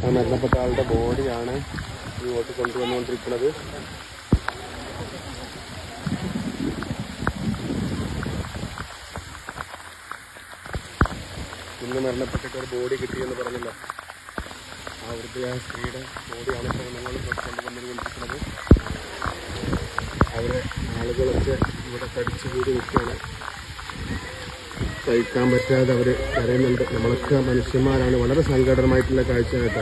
ആ മരണപ്പെട്ട ആളുടെ ബോഡിയാണ് ഇങ്ങോട്ട് കൊണ്ടുവന്നുകൊണ്ടിരിക്കുന്നത്. ഇന്ന് മരണപ്പെട്ടിട്ട് ഒരു ബോഡി കിട്ടിയെന്ന് പറഞ്ഞല്ലോ, ആ വൃദ്ധയായ സ്ത്രീയുടെ ബോഡിയാണ് ഇപ്പോൾ ഞങ്ങൾ കൊണ്ടുവന്നുകൊണ്ടിരിക്കുന്നത്. അവരെ ആളുകളൊക്കെ ഇവിടെ തടിച്ചു കൂടി നിൽക്കുകയാണ്. സഹിക്കാൻ പറ്റാതെ അവർ കരയുന്നുണ്ട്. നമ്മളൊക്കെ മനുഷ്യന്മാരാണ്. വളരെ സങ്കടമായിട്ടുള്ള കാഴ്ച കേട്ടോ.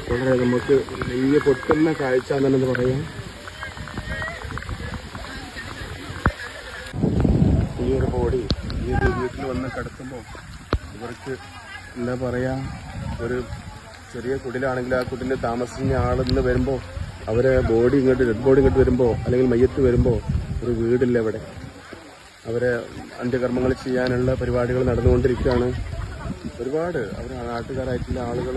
വളരെ നമുക്ക് നെയ്യ് പൊട്ടുന്ന കാഴ്ച എന്നു പറയാം. ഈ ഒരു ബോഡി ഈ ഒരു വീട്ടിൽ വന്ന് കിടക്കുമ്പോൾ ഇവർക്ക് എന്താ പറയുക, ഒരു ചെറിയ കുടിലാണെങ്കിൽ ആ കുടിലിൽ താമസിക്കുന്ന ആളെന്ന് വരുമ്പോൾ അവരെ ബോഡി ഇങ്ങോട്ട് ഡെഡ് ബോഡി ഇങ്ങോട്ട് വരുമ്പോൾ അല്ലെങ്കിൽ മയ്യത്ത് വരുമ്പോൾ ഒരു വീടില്ല ഇവിടെ. അവരെ അന്ത്യകർമ്മങ്ങൾ ചെയ്യാനുള്ള പരിപാടികൾ നടന്നുകൊണ്ടിരിക്കുകയാണ്. ഒരുപാട് അവർ നാട്ടുകാരായിട്ടുള്ള ആളുകൾ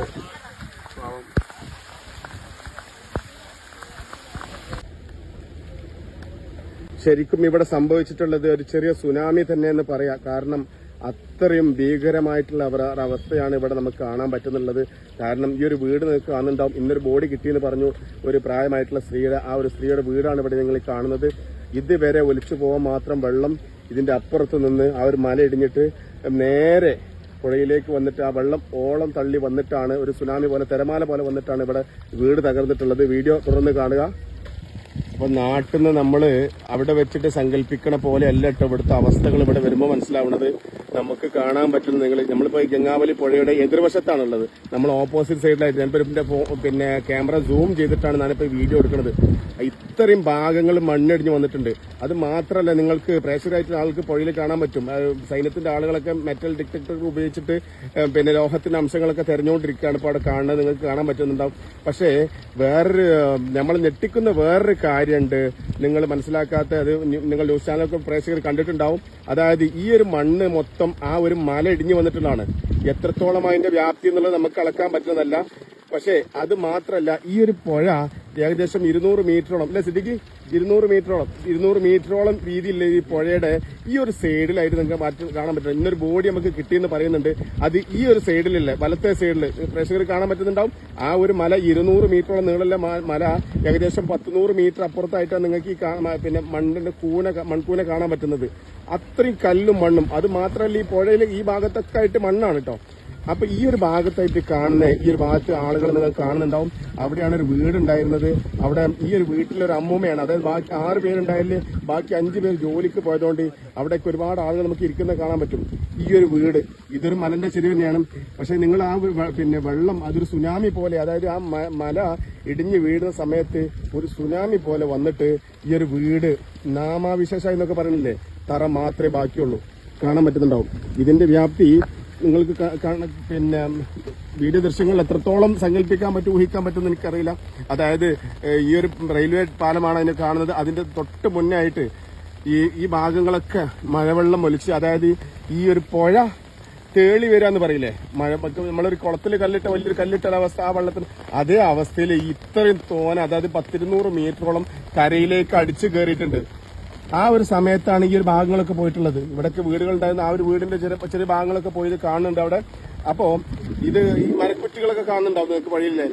ശരിക്കും ഇവിടെ സംഭവിച്ചിട്ടുള്ളത് ഒരു ചെറിയ സുനാമി തന്നെ എന്ന് പറയാം. കാരണം അത്രയും ഭീകരമായിട്ടുള്ള അവസ്ഥയാണ് ഇവിടെ നമുക്ക് കാണാൻ പറ്റുന്നുള്ളത്. കാരണം ഈ ഒരു വീട് നിങ്ങൾക്ക് കാണുന്നുണ്ടാവും. ഇന്നൊരു ബോഡി കിട്ടിയെന്ന് പറഞ്ഞു, ഒരു പ്രായമായിട്ടുള്ള സ്ത്രീയുടെ. ആ ഒരു സ്ത്രീയുടെ വീടാണ് ഇവിടെ നിങ്ങൾ കാണുന്നത്. ഇതുവരെ ഒലിച്ചു പോകാൻ മാത്രം വെള്ളം ഇതിന്റെ അപ്പുറത്ത് നിന്ന് ആ ഒരു മല ഇടിഞ്ഞിട്ട് നേരെ പുഴയിലേക്ക് വന്നിട്ട് ആ വെള്ളം ഓളം തള്ളി വന്നിട്ടാണ് ഒരു സുനാമി പോലെ തിരമാല പോലെ വന്നിട്ടാണ് ഇവിടെ വീട് തകർന്നിട്ടുള്ളത്. വീഡിയോ തുടർന്ന് കാണുക. അപ്പൊ നാട്ടിൽ നിന്ന് നമ്മള് അവിടെ വെച്ചിട്ട് സങ്കല്പിക്കണ പോലെ അല്ല കേട്ടോ ഇവിടുത്തെ അവസ്ഥകൾ. ഇവിടെ വരുമ്പോൾ മനസ്സിലാവുന്നത് നമുക്ക് കാണാൻ പറ്റുന്ന നമ്മളിപ്പോ ഈ ഗംഗാവലി പുഴയുടെ എതിർവശത്താണുള്ളത്. നമ്മൾ ഓപ്പോസിറ്റ് സൈഡിലായിട്ട് ഞാനിപ്പോ പിന്നെ ക്യാമറ സൂം ചെയ്തിട്ടാണ് ഞാനിപ്പോ വീഡിയോ എടുക്കുന്നത്. ഇത്രയും ഭാഗങ്ങൾ മണ്ണിടിഞ്ഞ് വന്നിട്ടുണ്ട്. അത് മാത്രമല്ല, നിങ്ങൾക്ക് പ്രേക്ഷകരായിട്ടുള്ള ആൾക്ക് പുഴയിൽ കാണാൻ പറ്റും. സൈന്യത്തിന്റെ ആളുകളൊക്കെ മെറ്റൽ ഡിറ്റക്ടർ ഉപയോഗിച്ചിട്ട് പിന്നെ ലോഹത്തിന്റെ അംശങ്ങളൊക്കെ തെരഞ്ഞുകൊണ്ടിരിക്കുകയാണ് ഇപ്പോൾ അവിടെ കാണുന്നത്. നിങ്ങൾക്ക് കാണാൻ പറ്റുന്നുണ്ടാവും. പക്ഷേ വേറൊരു നമ്മൾ ഞെട്ടിക്കുന്ന വേറൊരു കാര്യമുണ്ട് നിങ്ങൾ മനസ്സിലാക്കാത്ത. അത് നിങ്ങൾ ന്യൂസ് ചാനലൊക്കെ പ്രേക്ഷകർ കണ്ടിട്ടുണ്ടാവും. അതായത് ഈ ഒരു മണ്ണ് മൊത്തം ആ ഒരു മല ഇടിഞ്ഞു വന്നിട്ടുള്ളതാണ്. എത്രത്തോളം അതിന്റെ വ്യാപ്തി എന്നുള്ളത് നമുക്ക് അളക്കാൻ പറ്റുന്നതല്ല. പക്ഷേ അത് മാത്രമല്ല, ഈ ഒരു പുഴ ഏകദേശം 200 മീറ്ററോളം അല്ലെ സിദ്ദിഖ്, 200 മീറ്ററോളം വീതിയില്ല ഈ പുഴയുടെ ഈ ഒരു സൈഡിലായിട്ട് നിങ്ങൾക്ക് കാണാൻ പറ്റും. ഇന്നൊരു ബോഡി നമുക്ക് കിട്ടിയെന്ന് പറയുന്നുണ്ട്. അത് ഈ ഒരു സൈഡിലല്ലേ, വലത്തെ സൈഡിൽ പ്രേക്ഷകർ കാണാൻ പറ്റുന്നുണ്ടാവും. ആ ഒരു മല 200 മീറ്ററോളം നീളമുള്ള മല ഏകദേശം 100 മീറ്റർ അപ്പുറത്തായിട്ടാണ് നിങ്ങൾക്ക് ഈ പിന്നെ മൺകൂന കാണാൻ പറ്റുന്നത്. അത്രയും കല്ലും മണ്ണും. അത് മാത്രമല്ല, ഈ പുഴയിൽ ഈ ഭാഗത്തൊക്കെ ആയിട്ട് മണ്ണാണ് കേട്ടോ. അപ്പൊ ഈ ഒരു ഭാഗത്തായിട്ട് കാണുന്ന ഈ ഒരു ഭാഗത്ത് ആളുകൾ നിങ്ങൾ കാണുന്നുണ്ടാവും. അവിടെയാണ് ഒരു വീടുണ്ടായിരുന്നത്. അവിടെ ഈ ഒരു വീട്ടിലൊരു അമ്മൂമ്മയാണ്. അതായത് ബാക്കി 6 പേരുണ്ടായാലും ബാക്കി 5 പേര് ജോലിക്ക് പോയതുകൊണ്ട് അവിടേക്ക് ഒരുപാട് ആളുകൾ നമുക്ക് ഇരിക്കുന്നത് കാണാൻ പറ്റും. ഈ ഒരു വീട് ഇതൊരു മലന്റെ ചെരുവ് തന്നെയാണ്. പക്ഷെ നിങ്ങൾ ആ പിന്നെ വെള്ളം അതൊരു സുനാമി പോലെ, അതായത് ആ മല ഇടിഞ്ഞ് വീഴുന്ന സമയത്ത് ഒരു സുനാമി പോലെ വന്നിട്ട് ഈ ഒരു വീട് നാമാവിശേഷ എന്നൊക്കെ പറയുന്നില്ലേ, തറ മാത്രമേ ബാക്കിയുള്ളൂ. കാണാൻ പറ്റുന്നുണ്ടാവും. ഇതിന്റെ വ്യാപ്തി നിങ്ങൾക്ക് പിന്നെ വീഡിയോ ദൃശ്യങ്ങൾ എത്രത്തോളം സങ്കല്പിക്കാൻ പറ്റും, ഊഹിക്കാൻ പറ്റുമെന്ന് എനിക്കറിയില്ല. അതായത് ഈ ഒരു റെയിൽവേ പാലമാണ് അതിന് കാണുന്നത്. അതിന്റെ തൊട്ട് മുന്നേ ആയിട്ട് ഈ ഭാഗങ്ങളൊക്കെ മഴവെള്ളം ഒലിച്ച്, അതായത് ഈ ഒരു പുഴ തേളി വരാന്ന് പറയില്ലേ, നമ്മളൊരു കുളത്തിൽ കല്ലിട്ട വലിയൊരു കല്ലിട്ട അവസ്ഥ, ആ വെള്ളത്തിന് അതേ അവസ്ഥയിൽ ഇത്രയും തോന, അതായത് 100-200 മീറ്ററോളം കരയിലേക്ക് അടിച്ചു കയറിയിട്ടുണ്ട്. ആ ഒരു സമയത്താണ് ഈ ഒരു ഭാഗങ്ങളൊക്കെ പോയിട്ടുള്ളത്. ഇവിടൊക്കെ വീടുകൾ ഉണ്ടായിരുന്ന ആ ഒരു വീടിന്റെ ചെറിയ ഭാഗങ്ങളൊക്കെ പോയത് കാണുന്നുണ്ട് അവിടെ. അപ്പോ ഇത് ഈ മരക്കുറ്റികളൊക്കെ കാണുന്നുണ്ടാവും നിങ്ങൾക്ക് വഴിയില്ലേ.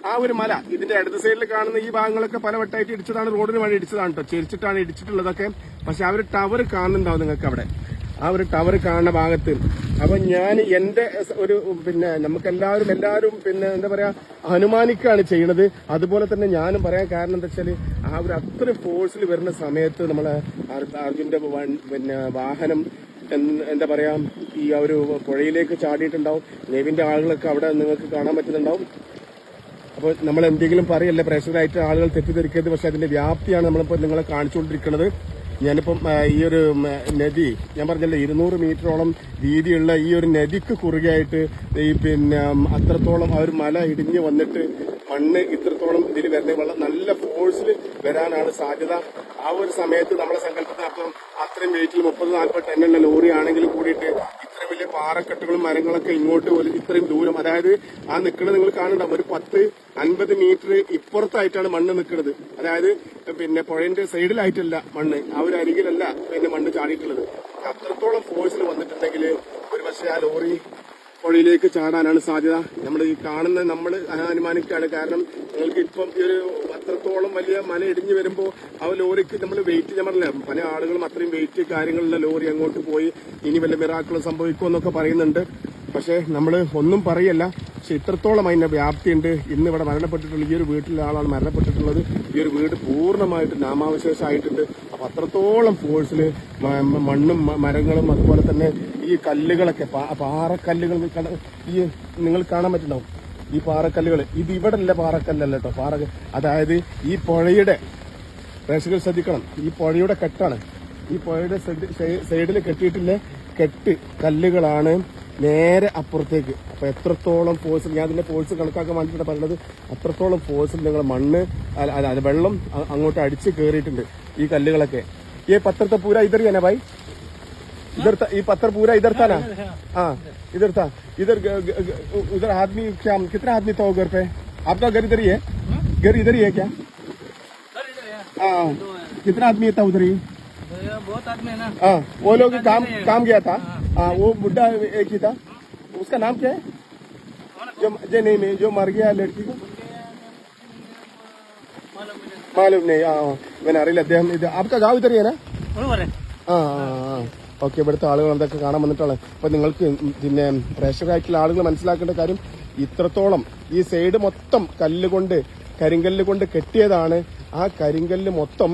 ആ ഒരു മല ഇതിന്റെ ഇടത് സൈഡിൽ കാണുന്ന ഈ ഭാഗങ്ങളൊക്കെ പലവട്ടമായിട്ട് ഇടിച്ചതാണ്, റോഡിന് വഴി ഇടിച്ചതാണ് കേട്ടോ, ചെരിച്ചിട്ടാണ് ഇടിച്ചിട്ടുള്ളതൊക്കെ. പക്ഷെ ആ ഒരു ടവർ കാണുന്നുണ്ടാവും നിങ്ങൾക്ക് അവിടെ, ആ ഒരു ടവർ കാണുന്ന ഭാഗത്ത്. അപ്പൊ ഞാൻ എന്റെ ഒരു പിന്നെ എല്ലാവരും പിന്നെ എന്താ പറയാ അനുമാനിക്കുകയാണ് ചെയ്യണത്. അതുപോലെ തന്നെ ഞാനും പറയാൻ കാരണം എന്താ വെച്ചാല് ആ ഒരു അത്ര ഫോഴ്സിൽ വരുന്ന സമയത്ത് നമ്മളെ അർജുന്റെ പിന്നെ വാഹനം എന്താ പറയാ ഈ ആ ഒരു പുഴയിലേക്ക് ചാടിയിട്ടുണ്ടാവും. നേവിന്റെ ആളുകളൊക്കെ അവിടെ നിങ്ങൾക്ക് കാണാൻ പറ്റുന്നുണ്ടാവും. അപ്പോൾ നമ്മൾ എന്തെങ്കിലും പറയല്ലേ, പ്രേക്ഷകരായിട്ട് ആളുകൾ തെറ്റിദ്ധരിക്കരുത്. പക്ഷെ അതിന്റെ വ്യാപ്തിയാണ് നമ്മളിപ്പോൾ നിങ്ങളെ കാണിച്ചുകൊണ്ടിരിക്കുന്നത്. ഞാനിപ്പം ഈ ഒരു നദി ഞാൻ പറഞ്ഞല്ലോ 200 മീറ്ററോളം വീതിയുള്ള ഈ ഒരു നദിക്ക് കുറുകെയായിട്ട് ഈ പിന്നെ അത്രത്തോളം ആ ഒരു മല ഇടിഞ്ഞ് വന്നിട്ട് മണ്ണ് ഇത്രത്തോളം ഇതിൽ വരുന്ന വെള്ളം നല്ല ഫോഴ്സിൽ വരാനാണ് സാധ്യത. ആ ഒരു സമയത്ത് നമ്മളെ സങ്കല്പത്തിനപ്പുറം അത്രയും വെയിറ്റിൽ 30-40 ടണ്ണുള്ള ലോറി ആണെങ്കിലും കൂടിയിട്ട് ഇത്രയും വലിയ പാറക്കെട്ടുകളും മരങ്ങളൊക്കെ ഇങ്ങോട്ട് ഇത്രയും ദൂരം, അതായത് ആ നിൽക്കുന്നത് നിങ്ങൾ കാണുന്നുണ്ടാവും, ഒരു 10-50 മീറ്റർ ഇപ്പുറത്തായിട്ടാണ് മണ്ണ് നിൽക്കുന്നത്. അതായത് പിന്നെ പുഴന്റെ സൈഡിലായിട്ടല്ല മണ്ണ്, ആ ഒരു അരികിലല്ല പിന്നെ മണ്ണ് ചാടിയിട്ടുള്ളത്. അത്രത്തോളം ഫോഴ്സിൽ വന്നിട്ടുണ്ടെങ്കിൽ ഒരു പക്ഷേ ആ ലോറി പുഴയിലേക്ക് ചാടാനാണ് സാധ്യത. നമ്മൾ ഈ കാണുന്ന നമ്മൾ അനുമാനിക്കുകയാണ്. കാരണം നിങ്ങൾക്ക് ഇപ്പം ഈ ഒരു അത്രത്തോളം വലിയ മല ഇടിഞ്ഞു വരുമ്പോൾ ആ ലോറിക്ക് നമ്മൾ വെയിറ്റ്, ഞാൻ പറഞ്ഞില്ല, പല ആളുകളും അത്രയും വെയിറ്റ് കാര്യങ്ങളുള്ള ലോറി അങ്ങോട്ട് പോയി ഇനി വല്ല മിറാക്കളും സംഭവിക്കുമെന്നൊക്കെ പറയുന്നുണ്ട്. പക്ഷെ നമ്മൾ ഒന്നും പറയല്ല. പക്ഷെ ഇത്രത്തോളം അതിന്റെ വ്യാപ്തിയുണ്ട്. ഇന്ന് ഇവിടെ മരണപ്പെട്ടിട്ടുള്ള ഈ ഒരു വീട്ടിലെ ആളാണ് മരണപ്പെട്ടിട്ടുള്ളത്. ഈ ഒരു വീട് പൂർണ്ണമായിട്ട് നാമാവശേഷമായിട്ടുണ്ട്. അപ്പൊ അത്രത്തോളം ഫോഴ്സിൽ മണ്ണും മരങ്ങളും അതുപോലെ തന്നെ ഈ കല്ലുകളൊക്കെ പാറക്കല്ലുകൾ ഈ നിങ്ങൾ കാണാൻ പറ്റുന്നുണ്ടാവും. ഈ പാറക്കല്ലുകൾ ഇത് ഇവിടെ അല്ല, പാറക്കല്ലല്ല കേട്ടോ, അതായത് ഈ പുഴയുടെ പ്രേക്ഷകർ ശ്രദ്ധിക്കണം, ഈ പുഴയുടെ കെട്ടാണ്. ഈ പുഴയുടെ സൈഡിൽ കെട്ടിയിട്ടില്ല കെട്ട് കല്ലുകളാണ് നേരെ അപ്പുറത്തേക്ക്. അപ്പൊ എത്രത്തോളം ഫോഴ്സിൽ, ഞാൻ അതിന്റെ ഫോഴ്സ് കണക്കാക്കാൻ വേണ്ടിയിട്ടാണ് പറയുന്നത്, അത്രത്തോളം ഫോഴ്സിൽ നിങ്ങൾ മണ്ണ് വെള്ളം അങ്ങോട്ട് അടിച്ച് കയറിയിട്ടുണ്ട് ഈ കല്ലുകളൊക്കെ. ഈ പത്രത്തെ പൂര ഇതർ തന്നെ ഭായി, इधर ये पत्थर पूरा इधर था ना? हाँ इधर था. इधर आदमी क्या, कितना आदमी था वो घर पे? आपका घर इधर ही है? घर इधर ही है क्या? हाँ. कितना आदमी था उधर ही? बहुत आदमी है ना. हाँ वो लोग काम गया था. हाँ वो बुढ़ा एक ही था. उसका नाम क्या है? जो नहीं जो मर गया लड़की को मालूम नहीं. हाँ मैंने അറിയില്ല. അദ്ദേഹം ഇത് आपका गाँव इधर ही है ना? ആ ഓക്കെ. ഇവിടുത്തെ ആളുകൾ എന്തൊക്കെ കാണാൻ വന്നിട്ടാണ്. അപ്പൊ നിങ്ങൾക്ക് പിന്നെ പ്രേക്ഷകരായിട്ടുള്ള ആളുകൾ മനസ്സിലാക്കേണ്ട കാര്യം, ഇത്രത്തോളം ഈ സൈഡ് മൊത്തം കരിങ്കല്ല് കൊണ്ട് കെട്ടിയതാണ്. ആ കരിങ്കല്ല് മൊത്തം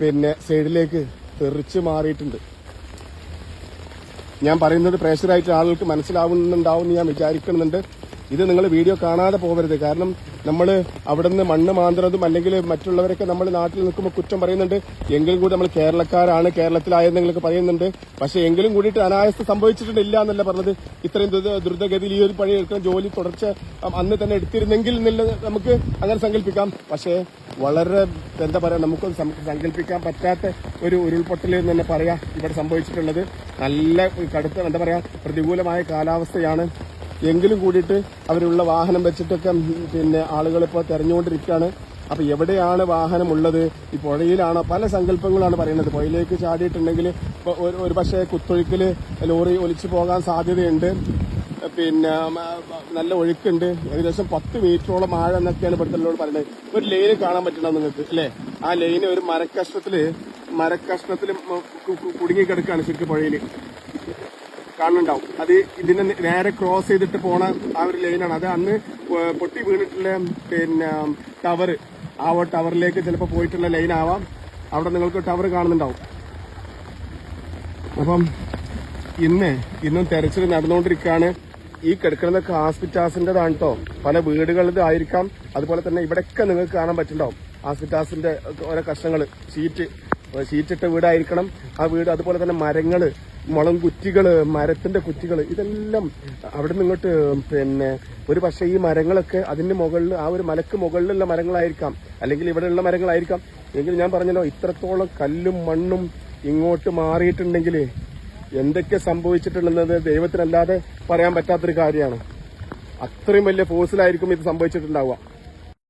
പിന്നെ സൈഡിലേക്ക് തെറിച്ച് മാറിയിട്ടുണ്ട്. ഞാൻ പറയുന്നത് പ്രേക്ഷകരായിട്ടുള്ള ആളുകൾക്ക് മനസ്സിലാവുന്നുണ്ടാവും എന്ന് ഞാൻ വിചാരിക്കുന്നുണ്ട്. ഇത് നിങ്ങൾ വീഡിയോ കാണാതെ പോകരുത്. കാരണം നമ്മൾ അവിടെ നിന്ന് മണ്ണ് മാന്തുന്നതും അല്ലെങ്കിൽ മറ്റുള്ളവരൊക്കെ നമ്മൾ നാട്ടിൽ നിൽക്കുമ്പോൾ കുറ്റം പറയുന്നുണ്ട്. എങ്കിലും കൂടി നമ്മൾ കേരളക്കാരാണ്, കേരളത്തിലായെന്നൊക്കെ പറയുന്നുണ്ട്. പക്ഷെ എങ്കിലും കൂടിയിട്ട് അനായാസം സംഭവിച്ചിട്ടില്ല എന്നല്ല പറഞ്ഞത്. ഇത്രയും ദ്രുതഗതിയിൽ ഈ ഒരു പണി എടുക്കുന്ന ജോലി തുടർച്ച അന്ന് തന്നെ എടുത്തിരുന്നെങ്കിൽ നമുക്ക് അങ്ങനെ സങ്കല്പിക്കാം. പക്ഷേ വളരെ എന്താ പറയാ, നമുക്ക് സങ്കല്പിക്കാൻ പറ്റാത്ത ഒരു ഉരുൾപൊട്ടൽ എന്ന് തന്നെ പറയാം ഇവിടെ സംഭവിച്ചിട്ടുള്ളത്. നല്ല കടുത്ത എന്താ പറയാ പ്രതികൂലമായ കാലാവസ്ഥയാണ്. എങ്കിലും കൂടിയിട്ട് അവരുള്ള വാഹനം വെച്ചിട്ടൊക്കെ പിന്നെ ആളുകൾ ഇപ്പോൾ തെരഞ്ഞുകൊണ്ടിരിക്കുകയാണ്. അപ്പൊ എവിടെയാണ് വാഹനം ഉള്ളത്? ഈ പുഴയിലാണോ? പല സങ്കല്പങ്ങളാണ് പറയുന്നത്. പുഴയിലേക്ക് ചാടിയിട്ടുണ്ടെങ്കിൽ ഒരു പക്ഷേ കുത്തൊഴുക്കില് ലോറി ഒലിച്ചു പോകാൻ സാധ്യതയുണ്ട്. പിന്നെ നല്ല ഒഴുക്കുണ്ട്. ഏകദേശം 10 മീറ്ററോളം ആഴം എന്നൊക്കെയാണ് ഇവിടുത്തെ പറയുന്നത്. ഒരു ലൈന് കാണാൻ പറ്റണം നിങ്ങൾക്ക് അല്ലേ? ആ ലൈന് ഒരു മരക്കഷ്ണത്തില് കുടുങ്ങിക്കിടക്കാണ് ശരിക്കും പുഴയിൽ. കാണുന്നുണ്ടാവും. അത് ഇതിനെ നേരെ ക്രോസ് ചെയ്തിട്ട് പോണ ആ ഒരു ലൈനാണ്. അത് അന്ന് പൊട്ടി വീണിട്ടുള്ള പിന്നെ ടവർ, ആ ടവറിലേക്ക് ചിലപ്പോൾ പോയിട്ടുള്ള ലൈൻ ആവാം. അവിടെ നിങ്ങൾക്ക് ടവർ കാണുന്നുണ്ടാവും. അപ്പം ഇന്നും തെരച്ചിൽ നടന്നുകൊണ്ടിരിക്കുകയാണ്. ഈ കിടക്കുന്നതൊക്കെ ഹോസ്പിറ്റാസിന്റേതാണ് കേട്ടോ. പല വീടുകളുടെ ആയിരിക്കാം. അതുപോലെ തന്നെ ഇവിടെയൊക്കെ നിങ്ങൾക്ക് കാണാൻ പറ്റുന്നുണ്ടാവും ഹോസ്പിറ്റാസിന്റെ ഓരോ കഷ്ണങ്ങള്. ഷീറ്റിട്ട വീടായിരിക്കണം ആ വീട്. അതുപോലെ തന്നെ മരങ്ങള്, മുളം കുറ്റികള്, മരത്തിന്റെ കുറ്റികള്, ഇതെല്ലാം അവിടെ നിന്ന് ഇങ്ങോട്ട് പിന്നെ ഒരു പക്ഷേ ഈ മരങ്ങളൊക്കെ അതിന്റെ മുകളിൽ, ആ ഒരു മലക്ക് മുകളിലുള്ള മരങ്ങളായിരിക്കാം, അല്ലെങ്കിൽ ഇവിടെയുള്ള മരങ്ങളായിരിക്കാം. എങ്കിൽ ഞാൻ പറഞ്ഞല്ലോ, ഇത്രത്തോളം കല്ലും മണ്ണും ഇങ്ങോട്ട് മാറിയിട്ടുണ്ടെങ്കിൽ എന്തൊക്കെ സംഭവിച്ചിട്ടുണ്ടെന്നത് ദൈവത്തിനല്ലാതെ പറയാൻ പറ്റാത്തൊരു കാര്യമാണ്. അത്രയും വലിയ ഫോഴ്സിലായിരിക്കും ഇത് സംഭവിച്ചിട്ടുണ്ടാവുക.